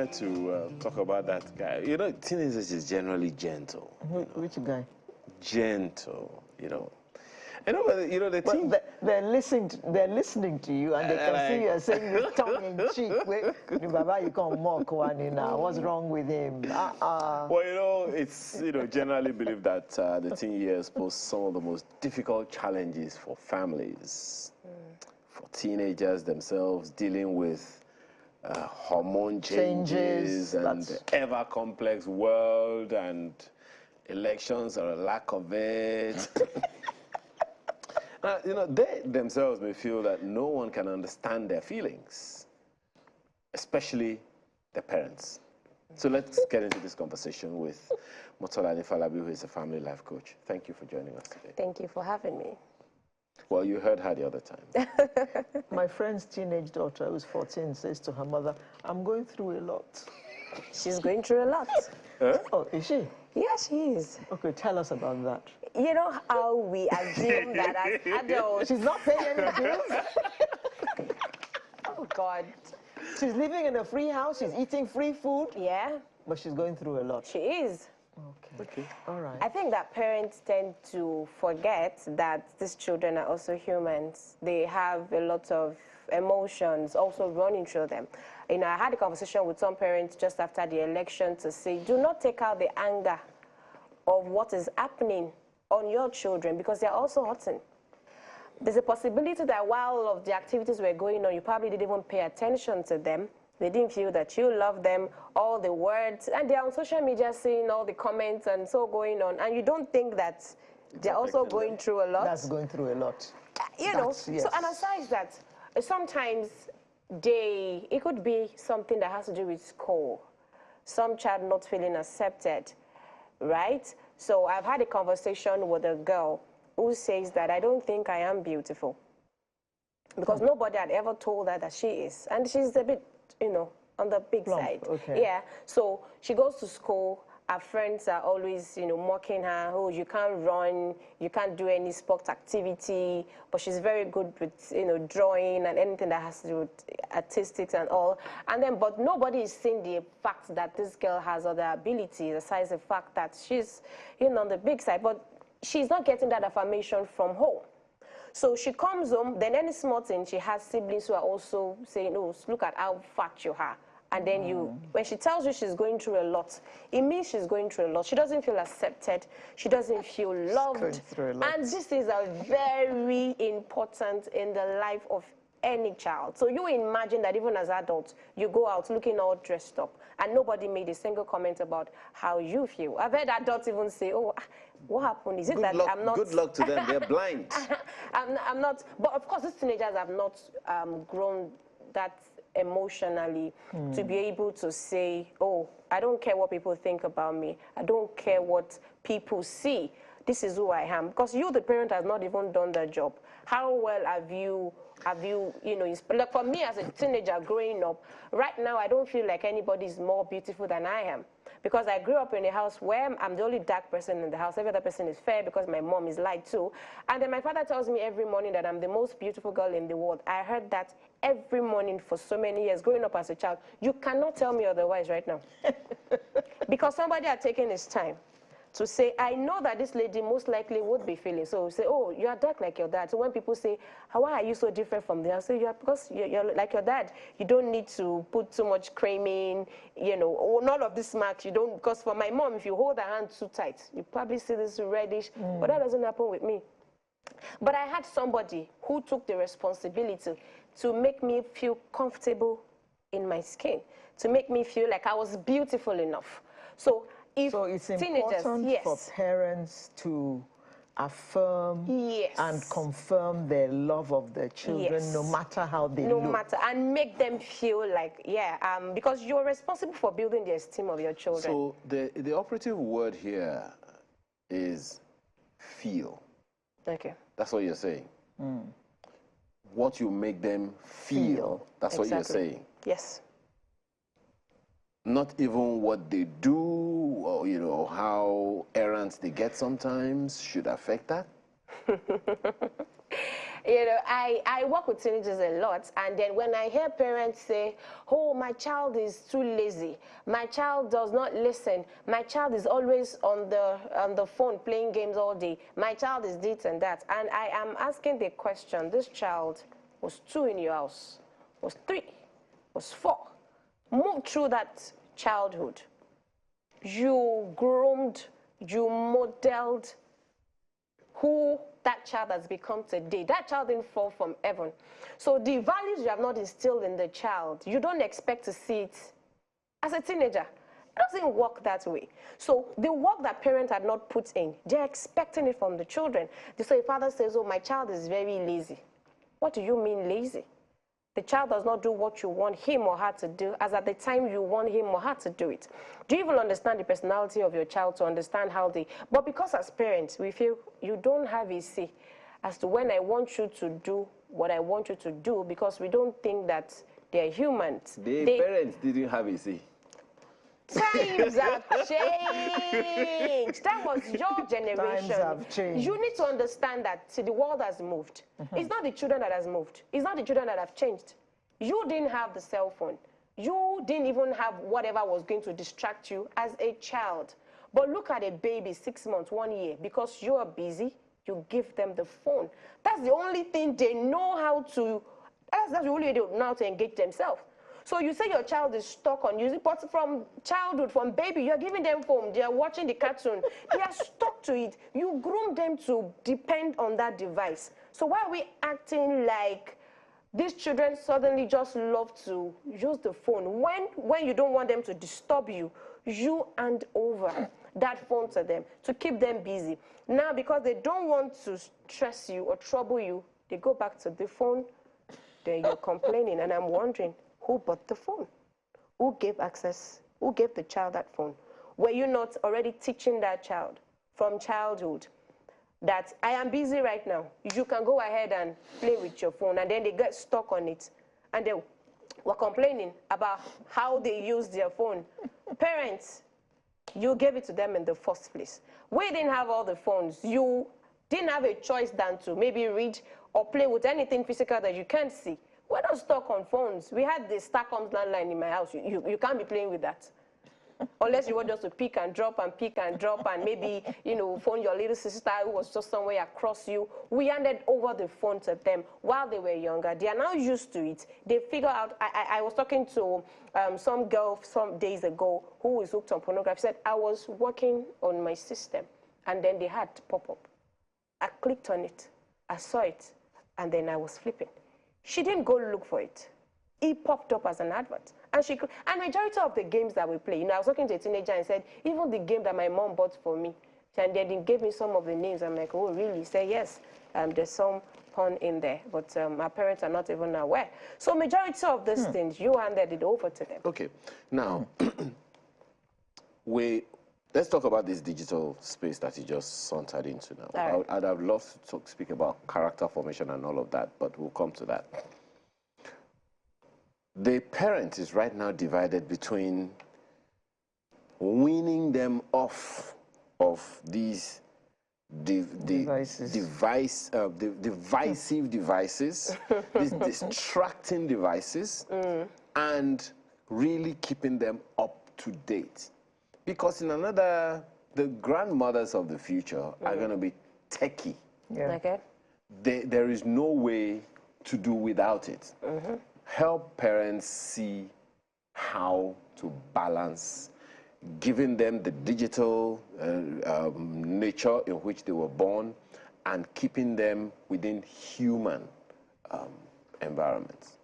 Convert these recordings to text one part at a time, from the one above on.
wanted to talk about that guy. You know, teenagers is generally gentle. Which guy? Gentle, you know. The teen... They're listening to you, and they can see you're saying this tongue in cheek. Baba, you can't mock one now. What's wrong with him? Well, you know, it's generally believed that the teen years pose some of the most difficult challenges for families, for teenagers themselves, dealing with hormone changes and the ever complex world and elections or a lack of it. They themselves may feel that no one can understand their feelings, especially their parents. So let's get into this conversation with Motola Nifalabi, who is a family life coach. Thank you for joining us today. Thank you for having me. Well, you heard her the other time. My friend's teenage daughter, who's 14, says to her mother, I'm going through a lot. She's going through a lot. Huh? Oh, is she? Yeah, she is. Okay, tell us about that. You know how we assume that as adults... She's not paying any bills? Oh, God. She's living in a free house, she's eating free food. Yeah. But she's going through a lot. She is. Okay. All right. I think that parents tend to forget that these children are also humans. They have a lot of emotions also running through them. I had a conversation with some parents just after the election to say, do not take out the anger of what is happening on your children because they're also hurting. There's a possibility that while all of the activities were going on, you probably didn't even pay attention to them. They didn't feel that you love them, all the words, and they're on social media seeing all the comments and so going on, and you don't think that they're also going through a lot. That's going through a lot. Yes. So, and aside that, sometimes it could be something that has to do with school. Some child not feeling accepted, right? So I've had a conversation with a girl who says that I don't think I am beautiful because nobody had ever told her that she is. And she's a bit, on the big side. Okay. Yeah. So she goes to school. Her friends are always, mocking her. Oh, you can't run, you can't do any sport activity. But she's very good with, drawing and anything that has to do with artistics and all. And then, but nobody is seeing the fact that this girl has other abilities, besides the fact that she's, on the big side. But she's not getting that affirmation from home. So she comes home, then any small thing, she has siblings who are also saying, oh, look at how fat you are. And then when she tells you she's going through a lot, it means she's going through a lot. She doesn't feel accepted. She doesn't feel loved. And this is very important in the life of any child. So you imagine that even as adults, you go out looking all dressed up, and nobody made a single comment about how you feel. I've heard adults even say, oh, what happened? Is it that I'm not... Good luck to them. They're blind. I'm not... But of course, these teenagers have not grown that emotionally to be able to say, oh, I don't care what people think about me. I don't care what people see. This is who I am. Because you, the parent, has not even done that job. How well have you, like for me as a teenager growing up, right now I don't feel like anybody is more beautiful than I am. Because I grew up in a house where I'm the only dark person in the house. Every other person is fair because my mom is light too. And then my father tells me every morning that I'm the most beautiful girl in the world. I heard that every morning for so many years, growing up as a child. You cannot tell me otherwise right now. Because somebody had taken his time to say, I know that this lady most likely would be feeling. So say, oh, you are dark like your dad. So when people say, why are you so different from them? I say, because you're like your dad. You don't need to put too much cream in, none of this marks. You don't, because for my mom, if you hold her hand too tight, you probably see this reddish, but that doesn't happen with me. But I had somebody who took the responsibility to make me feel comfortable in my skin, to make me feel like I was beautiful enough. So it's important for parents to affirm and confirm their love of their children, no matter how they look. No matter, and make them feel like, because you're responsible for building the esteem of your children. So the operative word here is feel. Okay. That's what you're saying. What you make them feel. That's what you're saying. Yes. Not even what they do, or how errands they get sometimes should affect that? You know, I work with teenagers a lot, and then when I hear parents say, oh, my child is too lazy, my child does not listen, my child is always on the phone playing games all day, my child is this and that, and I am asking the question, this child was 2 in your house, was 3, was 4, moved through that childhood, you groomed, you modeled who that child has become today. That child didn't fall from heaven. So the values you have not instilled in the child, you don't expect to see it as a teenager. It doesn't work that way. So the work that parents had not put in, they're expecting it from the children. So a father says, oh, my child is very lazy. What do you mean lazy? The child does not do what you want him or her to do as at the time you want him or her to do it. Do you even understand the personality of your child to understand how they... But because as parents, we feel you don't have a say as to when I want you to do what I want you to do because we don't think that they're humans. Parents didn't have a say. Times have changed. That was your generation. Times have changed. You need to understand that the world has moved. It's not the children that has moved. It's not the children that have changed. You didn't have the cell phone. You didn't even have whatever was going to distract you as a child. But look at a baby, 6 months, 1 year, because you are busy, you give them the phone. That's the only thing they know how to, that's the only way they know how to engage themselves. So you say your child is stuck on music, but from childhood, from baby, you're giving them phone, they're watching the cartoon, they are stuck to it. You groom them to depend on that device. So why are we acting like these children suddenly just love to use the phone? When you don't want them to disturb you, you hand over that phone to them to keep them busy. Now, because they don't want to stress you or trouble you, they go back to the phone, then you're complaining, and I'm wondering, who bought the phone? Who gave access? Who gave the child that phone? Were you not already teaching that child from childhood that I am busy right now? You can go ahead and play with your phone, and then they get stuck on it. And they were complaining about how they use their phone. Parents, you gave it to them in the first place. We didn't have all the phones. You didn't have a choice than to maybe read or play with anything physical that you can't see. We're not stuck on phones. We had the Starcoms landline in my house. You can't be playing with that. Unless you want just to pick and drop and maybe, you know, phone your little sister who was just somewhere across you. We handed over the phone to them while they were younger. They are now used to it. They figure out, I was talking to some girl some days ago who was hooked on pornography. Said, I was working on my system and then they had pop up. I clicked on it, I saw it, and then I was flipping. She didn't go look for it. It popped up as an advert. And majority of the games that we play, you know, I was talking to a teenager and said, even the game that my mom bought for me, and then they gave me some of the names. I'm like, oh, really? He said, yes, there's some porn in there, but my parents are not even aware. So majority of these things, you handed it over to them. Okay. Now, let's talk about this digital space that you just sauntered into now. Right. I'd have loved to speak about character formation and all of that, but we'll come to that. The parent is right now divided between weaning them off of these divisive devices, these distracting devices, and really keeping them up to date. Because the grandmothers of the future are going to be techie. Yeah. Okay. There is no way to do without it. Help parents see how to balance giving them the digital nature in which they were born and keeping them within human environments.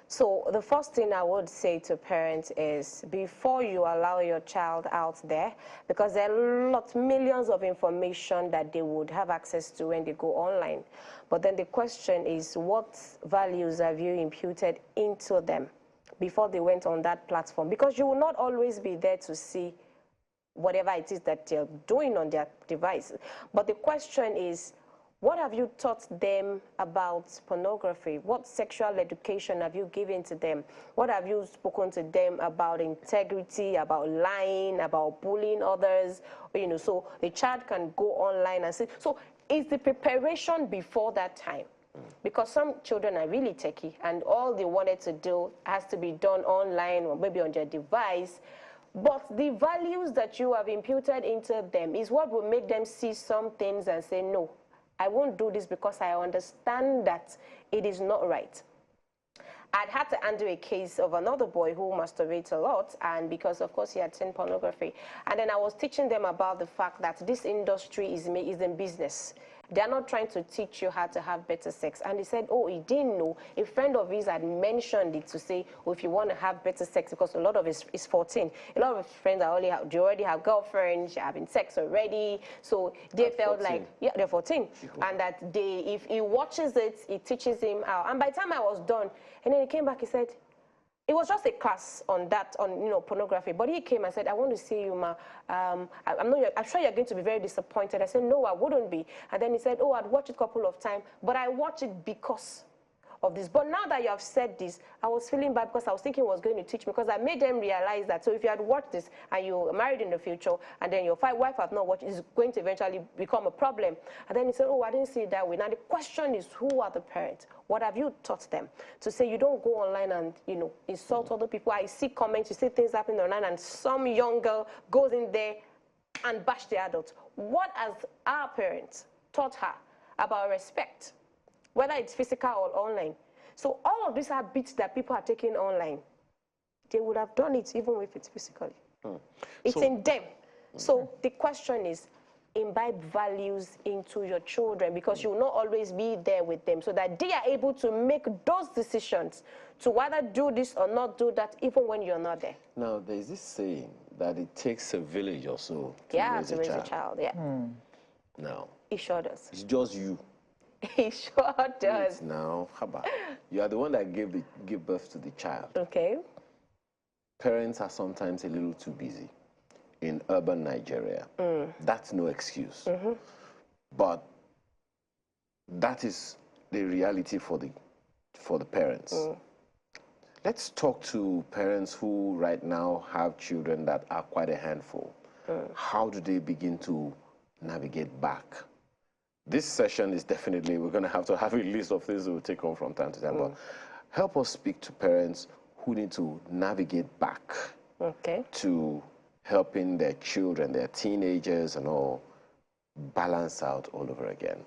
So the first thing I would say to parents is before you allow your child out there, because there are millions of information that they would have access to when they go online. But then the question is, what values have you imputed into them before they went on that platform? Because you will not always be there to see whatever it is that they're doing on their device. But the question is, what have you taught them about pornography? What sexual education have you given to them? What have you spoken to them about integrity, about lying, about bullying others? You know, so the child can go online and see. So it's the preparation before that time. Because some children are really techie, and all they wanted to do has to be done online or maybe on their device. But the values that you have imputed into them is what will make them see some things and say, no, I won't do this because I understand that it is not right. I'd had to handle a case of another boy who masturbates a lot, and because, of course, he had seen pornography. And then I was teaching them about the fact that this industry is in business. They're not trying to teach you how to have better sex. And he said, oh, he didn't know. A friend of his had mentioned it to say, oh, if you want to have better sex, because a lot of his is 14. A lot of his friends are they already have girlfriends, they're having sex already. So they felt 14. Like, yeah, they're 14. And that if he watches it, it teaches him how. And by the time I was done, and then he came back, he said, it was just a class on that, on pornography. But he came and said, I want to see you, ma. I'm sure you're going to be very disappointed. I said, no, I wouldn't be. And then he said, oh, I'd watched it a couple of times, but I watched it because of this. But now that you have said this, I was feeling bad because I was thinking he was going to teach me, because I made them realize that. So if you had watched this and you're married in the future and then your wife has not watched, it's going to eventually become a problem. And then he said, oh, I didn't see it that way. Now the question is, who are the parents? What have you taught them? To say you don't go online and, insult other people. I see comments, you see things happening online, and some young girl goes in there and bash the adults. What has our parents taught her about respect, whether it's physical or online? So all of these habits that people are taking online, they would have done it even if it's physically. It's in them. So the question is, imbibe values into your children, because you will not always be there with them, so that they are able to make those decisions to whether do this or not do that, even when you're not there. Now, there's this saying that it takes a village or so to raise a child. Yeah. Now, it sure does. It's just you. It sure does. Now, how about you are the one that gave birth to the child. Okay. Parents are sometimes a little too busy in urban Nigeria. That's no excuse. But that is the reality for the parents. Let's talk to parents who right now have children that are quite a handful. How do they begin to navigate back? This session is definitely, we're going to have a list of things we'll take on from time to time. But help us speak to parents who need to navigate back to helping their children, their teenagers and all, balance out all over again.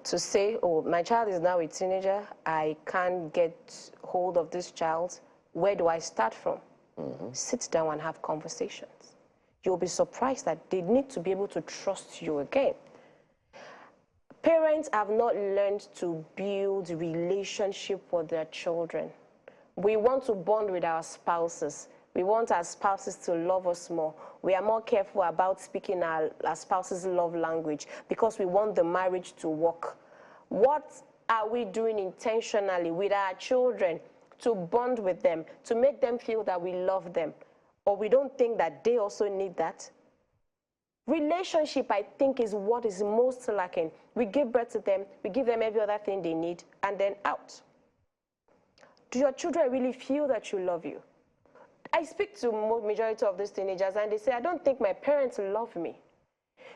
To say, oh, my child is now a teenager, I can't get hold of this child, where do I start from? Sit down and have conversations. You'll be surprised that they need to be able to trust you again. Parents have not learned to build relationship with their children. We want to bond with our spouses. We want our spouses to love us more. We are more careful about speaking our spouse's love language because we want the marriage to work. What are we doing intentionally with our children to bond with them, to make them feel that we love them? Or we don't think that they also need that? Relationship, I think, is what is most lacking. We give birth to them, we give them every other thing they need, and then out. Do your children really feel that you love you? I speak to majority of these teenagers, and they say, I don't think my parents love me.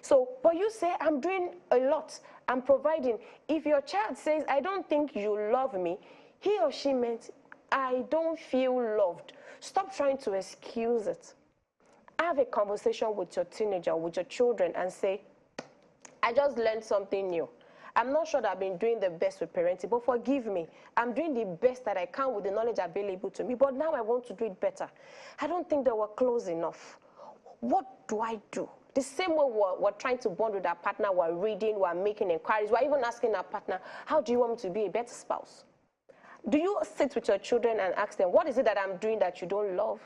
So, but you say, I'm doing a lot, I'm providing. If your child says, I don't think you love me, he or she meant, I don't feel loved. Stop trying to excuse it. Have a conversation with your teenager, with your children, and say, I just learned something new. I'm not sure that I've been doing the best with parenting, but forgive me. I'm doing the best that I can with the knowledge available to me, but now I want to do it better. I don't think they were close enough. What do I do? The same way we're trying to bond with our partner, we're reading, we're making inquiries, we're even asking our partner, how do you want me to be a better spouse? Do you sit with your children and ask them, what is it that I'm doing that you don't love?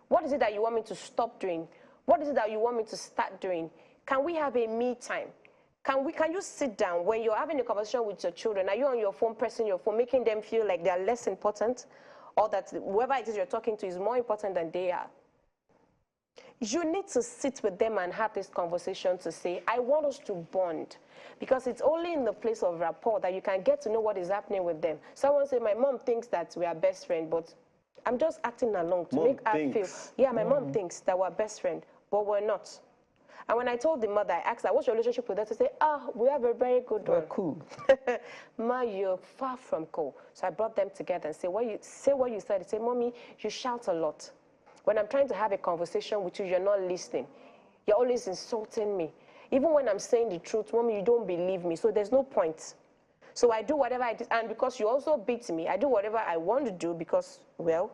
What is it that you want me to stop doing? What is it that you want me to start doing? Can we have a me time? Can you sit down when you're having a conversation with your children? Are you on your phone, pressing your phone, making them feel like they're less important, or that whoever it is you're talking to is more important than they are? You need to sit with them and have this conversation to say, I want us to bond. Because it's only in the place of rapport that you can get to know what is happening with them. Someone said, my mom thinks that we are best friends, but I'm just acting along to make her feel. Yeah, my mom thinks that we're best friends, but we're not. And when I told the mother, I asked her, what's your relationship with her? She said, we have a very good one. We're cool. Ma, you're far from cool. So I brought them together and said, say what you said. He said, Mommy, you shout a lot. When I'm trying to have a conversation with you, you're not listening. You're always insulting me. Even when I'm saying the truth, Mommy, you don't believe me. So there's no point. So I do whatever I did. And because you also beat me, I do whatever I want to do because, well,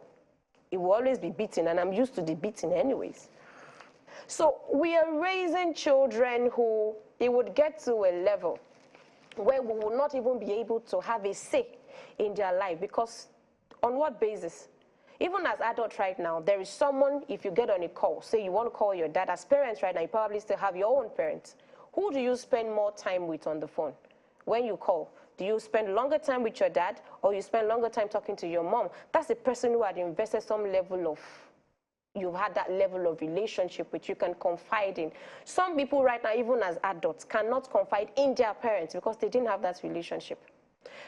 it will always be beaten. And I'm used to the beating anyways. So we are raising children who it would get to a level where we will not even be able to have a say in their life. Because on what basis? Even as adults right now, there is someone, if you get on a call, say you want to call your dad. As parents right now, you probably still have your own parents. Who do you spend more time with on the phone when you call? Do you spend longer time with your dad or you spend longer time talking to your mom? That's the person who had invested some level of, you've had that level of relationship which you can confide in. Some people right now, even as adults, cannot confide in their parents because they didn't have that relationship.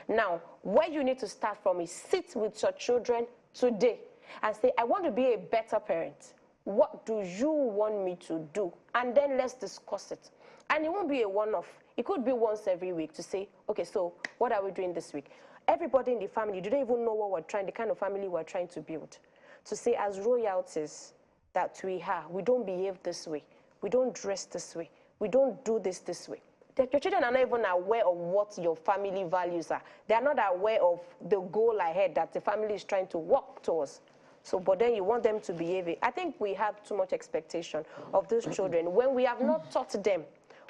Now, where you need to start from is sit with your children today and say, I want to be a better parent. What do you want me to do? And then let's discuss it. And it won't be a one-off. It could be once every week to say, okay, so what are we doing this week? Everybody in the family, do they even know what we're trying, the kind of family we're trying to build? To say as royalties that we have, we don't behave this way. We don't dress this way. We don't do this way. Your children are not even aware of what your family values are. They are not aware of the goal ahead that the family is trying to work towards. So, but then you want them to behave it. I think we have too much expectation of those children when we have not taught them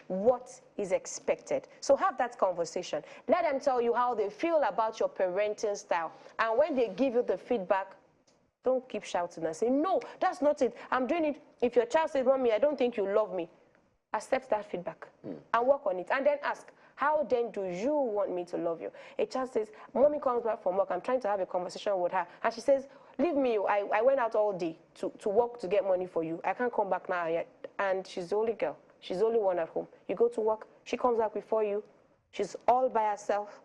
what is expected. So have that conversation. Let them tell you how they feel about your parenting style. And when they give you the feedback, don't keep shouting and say, no, that's not it. I'm doing it. If your child says, Mommy, I don't think you love me, accept that feedback and work on it. And then ask, how then do you want me to love you? A child says, Mommy comes back from work. I'm trying to have a conversation with her. And she says, leave me. I went out all day to work to get money for you. I can't come back now yet. And she's the only girl. She's the only one at home. You go to work. She comes back before you. She's all by herself.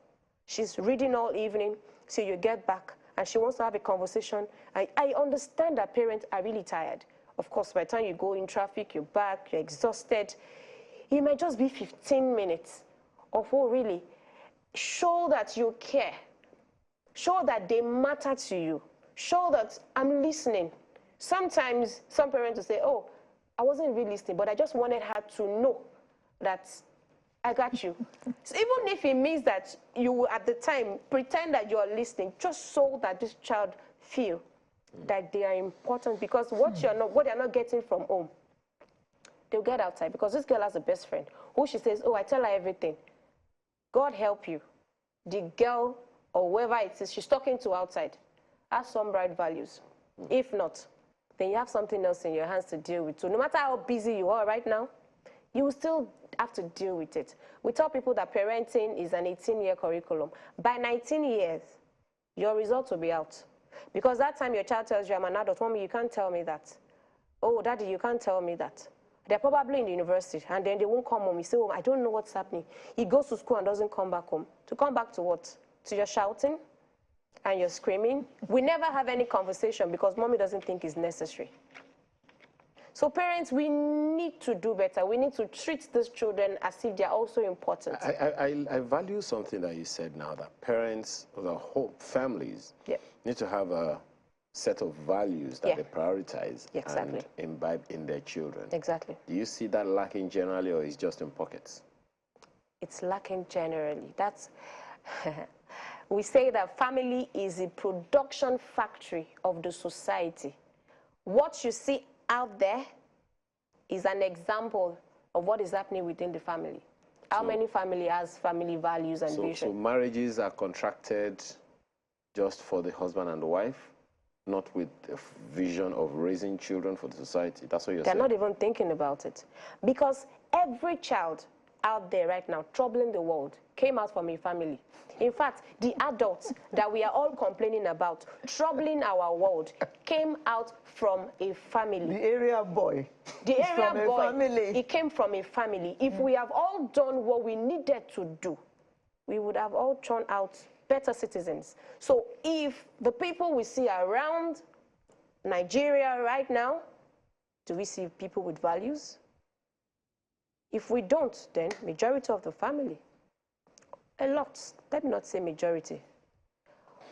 She's reading all evening. So you get back. And she wants to have a conversation. I understand that parents are really tired. Of course, by the time you go in traffic, you're back, you're exhausted. It might just be 15 minutes of, oh, really? Show that you care. Show that they matter to you. Show that I'm listening. Sometimes some parents will say, oh, I wasn't really listening, but I just wanted her to know that I got you. So even if it means that you will, at the time, pretend that you are listening, just so that this child feel that they are important, because what they're not getting from home, they'll get outside. Because this girl has a best friend who she says, oh, I tell her everything. God help you. The girl or whoever it is she's talking to outside has some right values. If not, then you have something else in your hands to deal with. So no matter how busy you are right now, you will still have to deal with it. We tell people that parenting is an 18-year curriculum. By 19 years, your results will be out. Because that time your child tells you, I'm an adult, Mommy, you can't tell me that. Oh, Daddy, you can't tell me that. They're probably in the university, and then they won't come home. You say, oh, I don't know what's happening. He goes to school and doesn't come back home. To come back to what? To your shouting and your screaming? We never have any conversation because Mommy doesn't think it's necessary. So parents, we need to do better. We need to treat these children as if they're also important. I value something that you said now, that parents, the whole families, need to have a set of values that they prioritize and imbibe in their children. Exactly. Do you see that lacking generally, or is just in pockets? It's lacking generally. That's we say that family is a production factory of the society. What you see out there is an example of what is happening within the family. How many family has family values and vision? So marriages are contracted just for the husband and the wife, not with a vision of raising children for the society. That's what you're saying? They're not even thinking about it. Because every child out there right now troubling the world came out from a family. In fact, the adults that we are all complaining about troubling our world came out from a family. The area boy. The area from boy, a family. It came from a family. If we have all done what we needed to do, we would have all turned out better citizens. So if the people we see around Nigeria right now, do we see people with values? If we don't, then majority of the family, a lot, let me not say majority,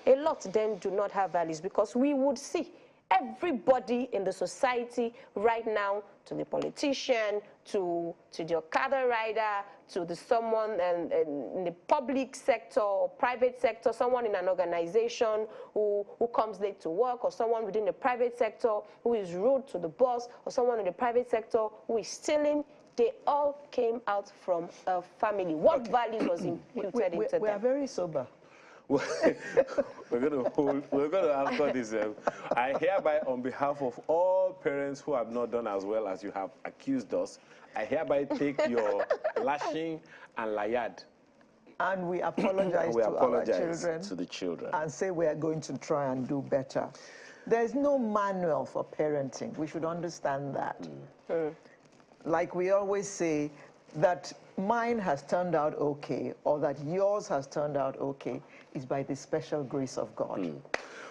a lot then do not have values, because we would see everybody in the society right now, to the politician, to the Okada rider, to the someone in the public sector or private sector, someone in an organization who comes late to work, or someone within the private sector who is rude to the boss, or someone in the private sector who is stealing. They all came out from a family. What values was imputed into them? We are very sober. We're going to answer this. I hereby, on behalf of all parents who have not done as well as you have accused us, I hereby take your lashing and layard. And we apologize our children. To the children. And say we are going to try and do better. There's no manual for parenting. We should understand that. Like we always say, that mine has turned out okay, or that yours has turned out okay, is by the special grace of God.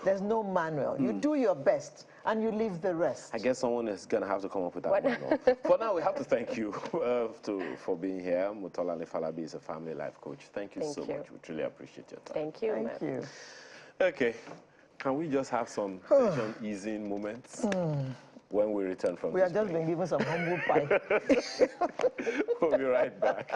There's no manual. You do your best, and you leave the rest. I guess someone is going to have to come up with that manual. For now, we have to thank you for being here. Mutolani Falabi is a family life coach. Thank you so much. We truly appreciate your time. Thank you. Thank you. Okay. Can we just have some tension-easing moments? When we return from we are just being given some humble pie. We'll be right back.